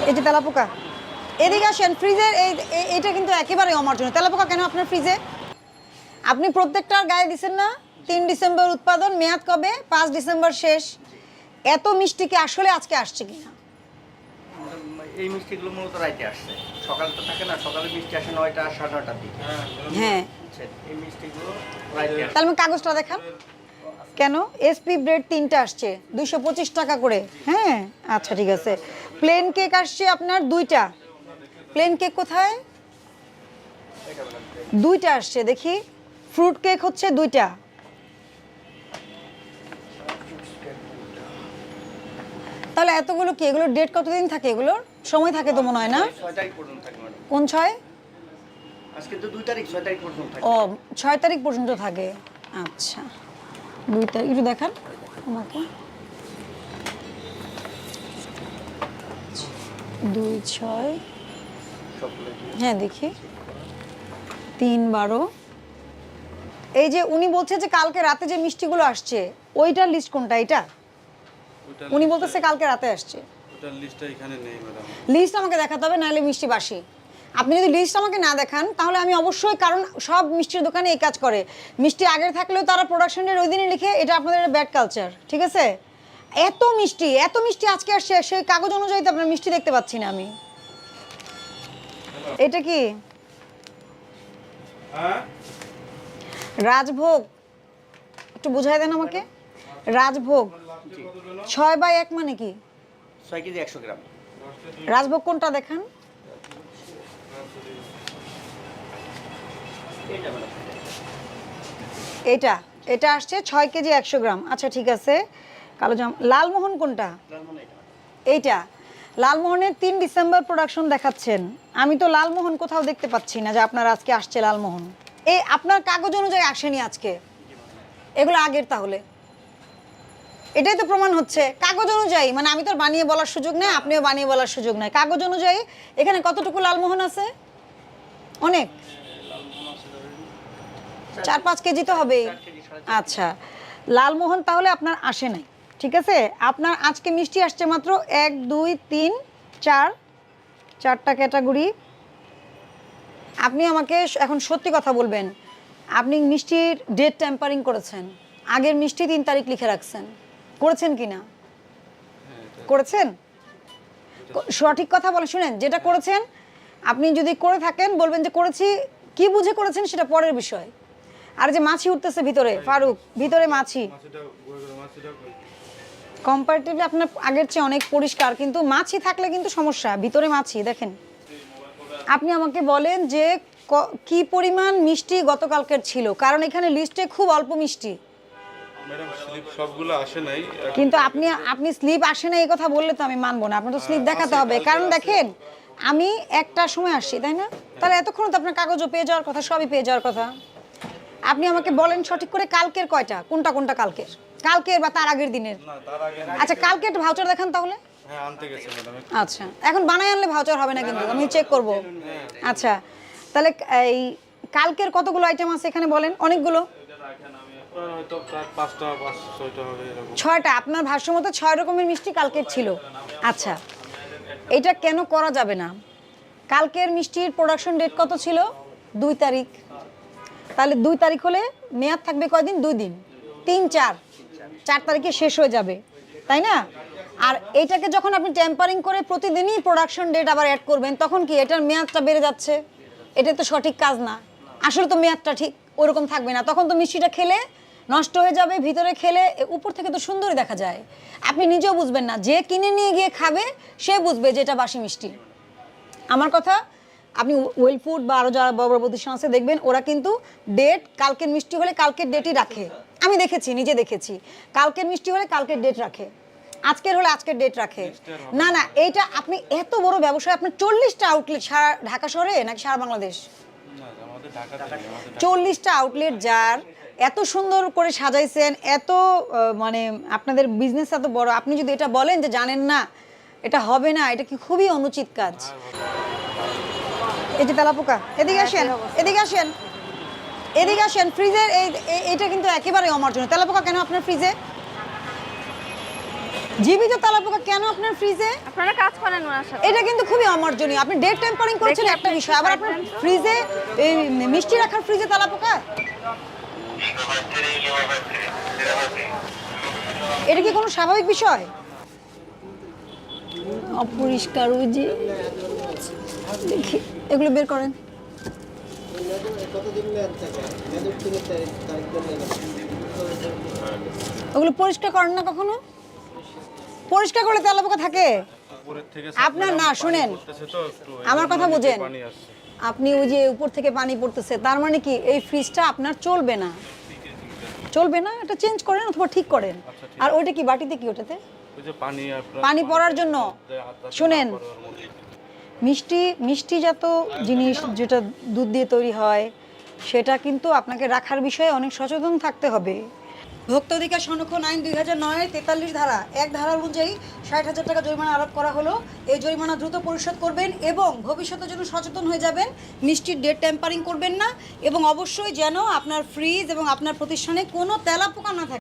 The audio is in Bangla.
এই যে তেলাপোকা, এদিকে আসেন। ফ্রিজের এইটা কিন্তু একেবারে অমার্জনীয়। তেলাপোকা কেন আপনার ফ্রিজে? আপনি প্রত্যেকটার গায়ে দিচ্ছেন না 3 ডিসেম্বর উৎপাদন, মেয়াদ কবে? 5 ডিসেম্বর শেষ। এত মিষ্টি কি আসলে আজকে আসছে কিনা? এই মিষ্টিগুলো মূলত রাইতে আসছে, সকালে তো থাকে না, সকালে মিষ্টি আসে 9টা 9:30টার দিকে। হ্যাঁ, এই মিষ্টিগুলো রাইতে আসে। তাহলে কাগজটা দেখান। কেন এসপি ব্রেড 3টা আসছে 225 টাকা করে? হ্যাঁ আচ্ছা ঠিক আছে। প্লেন কেক আসছে আপনার 2টা। প্লেন কেক কোথায়? 2টা আসছে দেখি। ফ্রুট কেক হচ্ছে 2টা। তাহলে এতগুলো কি, এগুলোর ডেট কতদিন থাকে? এগুলোর সময় থাকে তো মনে হয় না? 6 তারিখ পর্যন্ত থাকে ম্যাডাম। কোন 6? আজকে তো 2 তারিখ, 6 তারিখ পর্যন্ত থাকে। ও 6 তারিখ পর্যন্ত থাকে। আচ্ছা 2 তারিখ একটু দেখান আমাকে। 2/6। হ্যাঁ দেখি। 3/12। এই যে উনি বলছে যে কালকে রাতে যে মিষ্টিগুলো আসছে ওইটার লিস্ট কোনটা? এটা উনি বলতেছে কালকে রাতে আসছে। ওটার লিস্টটা এখানে নেই ম্যাডাম। লিস্ট আমাকে দেখাতে হবে, নাহলে মিষ্টি বাসি। আপনি যদি লিস্ট আমাকে না দেখান তাহলে আমি অবশ্যই, কারণ সব মিষ্টির দোকানে এই কাজ করে, মিষ্টি আগের থাকলেও তারা প্রোডাকশনের ওই দিনে লিখে, এটা আপনাদের ব্যাড কালচার। ঠিক আছে? এত মিষ্টি আজকে আসছে, সেই কাগজ অনুযায়ী তো আপনার মিষ্টি দেখতে পাচ্ছি না আমি। এটা কি রাজভোগ? একটু বুঝাই দেন আমাকে। রাজভোগ 6/1 মানে কি? 6 কেজি 100 গ্রাম। রাজভোগ কোনটা দেখান। এইটা ম্যাডাম। এটা আসছে 6 কেজি 100 গ্রাম। আচ্ছা ঠিক আছে। কালো জাম। লালমোহন কোনটা? লালমোহন এটা। এইটা লালমোহনের 3 ডিসেম্বর প্রোডাকশন দেখাচ্ছেন। আমি তো লালমোহন কোথাও দেখতে পাচ্ছি না যে আপনার আজকে আসছে লালমোহন। এই আপনার কাগজ অনুযায়ী আসেনি আজকে, এগুলো আগের। তাহলে এটাই তো প্রমাণ হচ্ছে কাগজ অনুযায়ী, মানে আমি তো আর বানিয়ে বলার সুযোগ নেই, আপনিও বানিয়ে বলার সুযোগ নাই। কাগজ অনুযায়ী এখানে কতটুকু লালমোহন আছে? অনেক, 4-5 কেজি তো হবেই। আচ্ছা লালমোহন তাহলে আপনার আসে নাই। ঠিক আছে, আপনার আজকে মিষ্টি আসছে মাত্র 1 2 3 4, 4টা ক্যাটাগরি। আপনি আমাকে এখন সত্যি কথা বলবেন, আপনি মিষ্টির ডেট টেম্পারিং করেছেন, আগের মিষ্টি 3 তারিখ লিখে রাখছেন, করেছেন কি না? করেছেন? সঠিক কথা বলেন। শুনেন, যেটা করেছেন আপনি যদি করে থাকেন বলবেন যে করেছি, কি বুঝে করেছেন সেটা পরের বিষয়। আর যে মাছি উঠতেছে ভিতরে, ফারুক ভিতরে মাছি, কম্পারেটিভলি আপনার আগের চেয়ে অনেক পরিষ্কার, কিন্তু মাছি থাকলে কিন্তু সমস্যা। ভিতরে মাছি দেখেন। আপনি আমাকে বলেন যে কি পরিমাণ মিষ্টি গতকালকের ছিল, কারণ এখানে লিস্টে খুব অল্প মিষ্টি। ম্যাডাম স্লিপ সবগুলো আসে নাই, কিন্তু আপনি স্লিপ আসে না এই কথা বললে তো আমি মানবো না। আপনার তো স্লিপ দেখাতে হবে, কারণ দেখেন আমি একটার সময় আসছি, তাই না? তাহলে এতক্ষণ তো আপনার কাগজও পেয়ে যাওয়ার কথা, সবই পেয়ে যাওয়ার কথা। আপনি আমাকে বলেন সঠিক করে কালকের কয়টা, কোনটা কোনটা কালকের, কালকের বা তার আগের দিনের। না তার আগে আচ্ছা কালকে একটা ভাউচার দেখান তাহলে। হ্যাঁ আনতে গেছে ম্যাডাম। আচ্ছা এখন বানাই আনলে ভাউচার হবে না, কিন্তু আমি চেক করব। আচ্ছা তাহলে এই কালকের কতগুলো আইটেম আছে এখানে বলেন। অনেকগুলো, হয়তো 4-5টা 5-6টা হবে এরকম। 6টা। আপনার ভাষ্য মতো 6 রকমের মিষ্টি কালকের ছিল। আচ্ছা এটা কেন করা যাবে না? কালকের মিষ্টির প্রোডাকশন ডেট কত ছিল? 2 তারিখ। তাহলে 2 তারিখ হলে মেয়াদ থাকবে কয়দিন? 2 দিন। 3 4 তারিখে শেষ হয়ে যাবে, তাই না? আর এইটাকে যখন আপনি টেম্পারিং করে প্রতিদিনই প্রোডাকশন ডেট আবার অ্যাড করবেন, তখন কি এটার মেয়াদটা বেড়ে যাচ্ছে? এটা তো সঠিক কাজ না। আসলে তো মেয়াদটা ঠিক ওরকম থাকবে না, তখন তো মিষ্টিটা খেলে নষ্ট হয়ে যাবে। ভিতরে খেলে উপর থেকে তো সুন্দরই দেখা যায়, আপনি নিজেও বুঝবেন না, যে কিনে নিয়ে গিয়ে খাবে সে বুঝবে যে এটা বাসি মিষ্টি। আমার কথা, আপনি ওয়েল ফুড বা আরও যারা বড় বড় প্রতিষ্ঠান আছে দেখবেন, ওরা কিন্তু ডেট কালকের মিষ্টি হলে কালকের ডেটই রাখে। আমি দেখেছি, নিজে দেখেছি, কালকের মিষ্টি হলে কালকের ডেট রাখে, আজকের হলে আজকের ডেট রাখে। না না, এইটা আপনি এত বড় ব্যবসায়, আপনার 40টা আউটলেট সারা ঢাকা শহরে নাকি সারা বাংলাদেশ? না আমাদের ঢাকাতে নেই, আমাদের 40টা আউটলেট, যার এত সুন্দর করে সাজাইছেন, এত মানে আপনাদের বিজনেস এত বড়, আপনি যদি এটা বলেন যে জানেন না এটা হবে না, এটা কি খুবই অনুচিত কাজ। এই যে তেলাপোকা, এদিকে আসেন, এদিকে আসেন, এদিকে আসেন। ফ্রিজের এইটা কিন্তু একেবারে অমার্জনীয়। তেলাপোকা কেন আপনার ফ্রিজে? জীবিত তেলাপোকা কেন আপনার ফ্রিজে? আপনারা কাজ করেন ওনার সাথে। এটা কিন্তু খুবই অমার্জনীয়। আপনি ডেট টেম্পারিং করেছেন দেখি একটা আপনি বিষয়, আবার আপনার ফ্রিজে এই মিষ্টি রাখার ফ্রিজে তেলাপোকা, এটা কি কোনো স্বাভাবিক বিষয়? অপরিষ্কার ওই যে, দেখি এগুলো বের করেন। ওগুলো পরিষ্কার করেন না কখনো? পরিষ্কার করলে তেলাপোকা থাকে? উপরের থেকে আপনার না, শুনেন করতেছে তো একটু আমার কথা বোঝেন। পানি আসছে। আপনি ওই যে উপর থেকে পানি পড়তেছে, তার মানে কি এই ফ্রিজটা আপনার চলবে না? চলবে না, এটা চেঞ্জ করেন অথবা ঠিক করেন। আর ওইটা কি বাটিতে কি ওটাতে ওই যে পানি আপনার পানি পড়ার জন্য? শুনেন, মিষ্টিজাত জিনিস যেটা দুধ দিয়ে তৈরি হয় সেটা কিন্তু আপনাকে রাখার বিষয়ে অনেক সচেতন থাকতে হবে। ভোক্তা অধিকার সংরক্ষণ আইন 2009-এর 43 ধারা 1 ধারা অনুযায়ী 60,000 টাকা জরিমানা আরোপ করা হলো। এই জরিমানা দ্রুত পরিশোধ করবেন এবং ভবিষ্যতের জন্য সচেতন হয়ে যাবেন। মিষ্টির ডেট টেম্পারিং করবেন না এবং অবশ্যই যেন আপনার ফ্রিজ এবং আপনার প্রতিষ্ঠানে কোনো তেলাপোকা না থাকে।